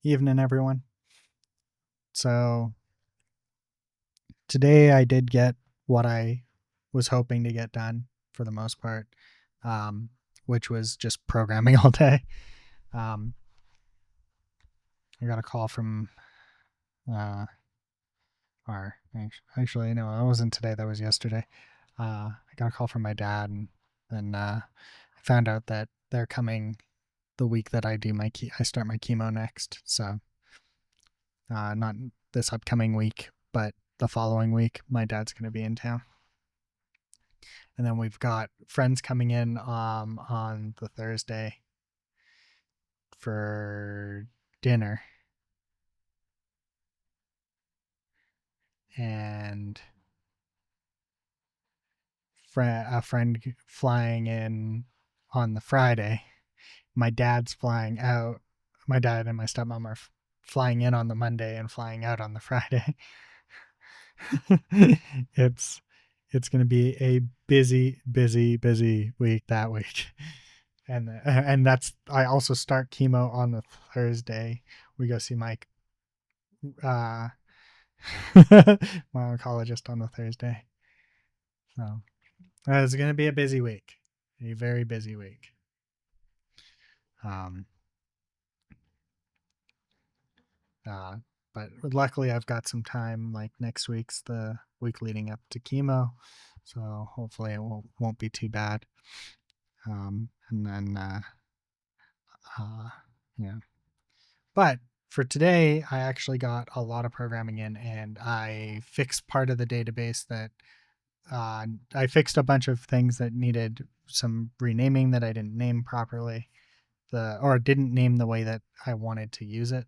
Evening, everyone. So today I did get what I was hoping to get done for the most part, um, which was just programming all day. Um, I got a call from, or actually, no, it wasn't today. That was yesterday. I got a call from my dad, and I found out that they're coming the week that I start my chemo next. So not this upcoming week, but the following week, my dad's going to be in town. And then we've got friends coming in on the Thursday for dinner. And a friend flying in on the Friday. My dad's flying out. My dad and my stepmom are flying in on the Monday and flying out on the Friday. it's it's going to be a busy week that week. And that's I also start chemo on the Thursday. We go see Mike, uh, my oncologist, on the Thursday. So it's going to be a busy week, a very busy week. Um, uh, but luckily I've got some time. Like next week's the week leading up to chemo, so hopefully it won't be too bad. And then uh, yeah. But for today, I actually got a lot of programming in, and I fixed part of the database that I fixed a bunch of things that needed some renaming that I didn't name properly, or didn't name the way that I wanted to use it.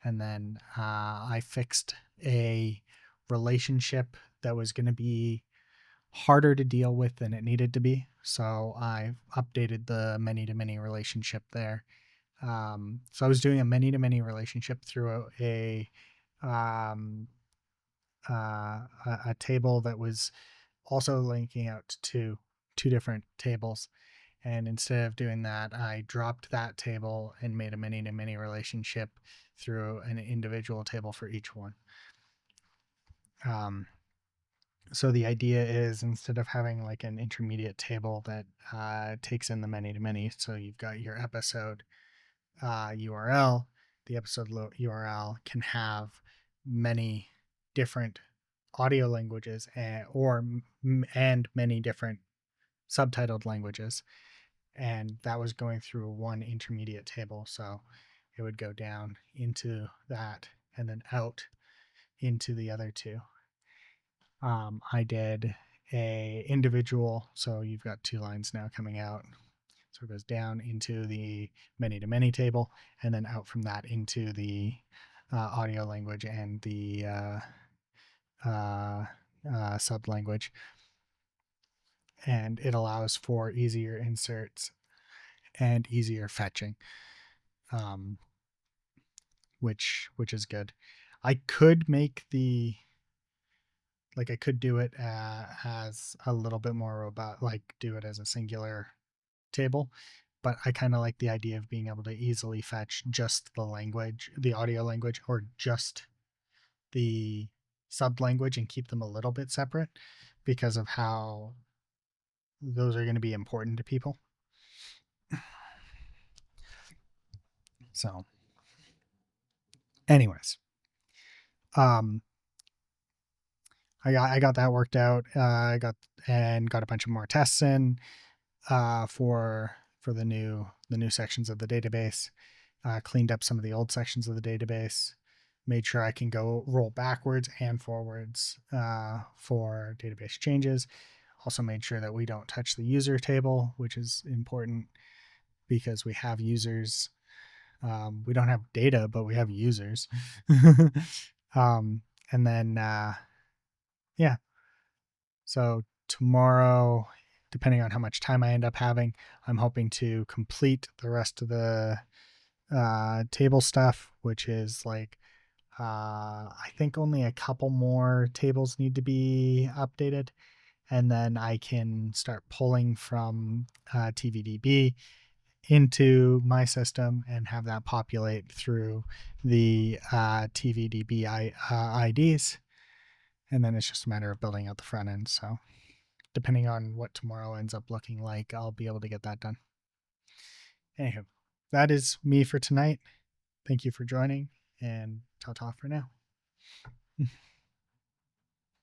And then I fixed a relationship that was going to be harder to deal with than it needed to be. So I updated the many to many relationship there. So I was doing a many to many relationship through um, a table that was also linking out to two different tables. And instead of doing that, I dropped that table and made a many to many relationship through an individual table for each one. So the idea is, instead of having like an intermediate table that takes in the many to many, so you've got your episode URL, the episode URL can have many different audio languages and many different subtitled languages. And that was going through one intermediate table. So it would go down into that and then out into the other two. I did a individual, so you've got two lines now coming out. So it goes down into the many to many table, and then out from that into the audio language and the sub language. And it allows for easier inserts and easier fetching, which is good. I could make I could do it as a little bit more robust, like do it as a singular table, but I kind of like the idea of being able to easily fetch just the language, the audio language, or just the sub language, and keep them a little bit separate because of how those are going to be important to people. So, anyways, um, I got that worked out. I got a bunch of more tests in for the new sections of the database. Cleaned up some of the old sections of the database. Made sure I can go roll backwards and forwards for database changes. Also made sure that we don't touch the user table, which is important because we have users. We don't have data, but we have users. And then, yeah. So tomorrow, depending on how much time I end up having, I'm hoping to complete the rest of the table stuff, which is like, I think only a couple more tables need to be updated. And then I can start pulling from TVDB into my system and have that populate through the TVDB IDs. And then it's just a matter of building out the front end. So depending on what tomorrow ends up looking like, I'll be able to get that done. Anywho, that is me for tonight. Thank you for joining, and ta-ta for now.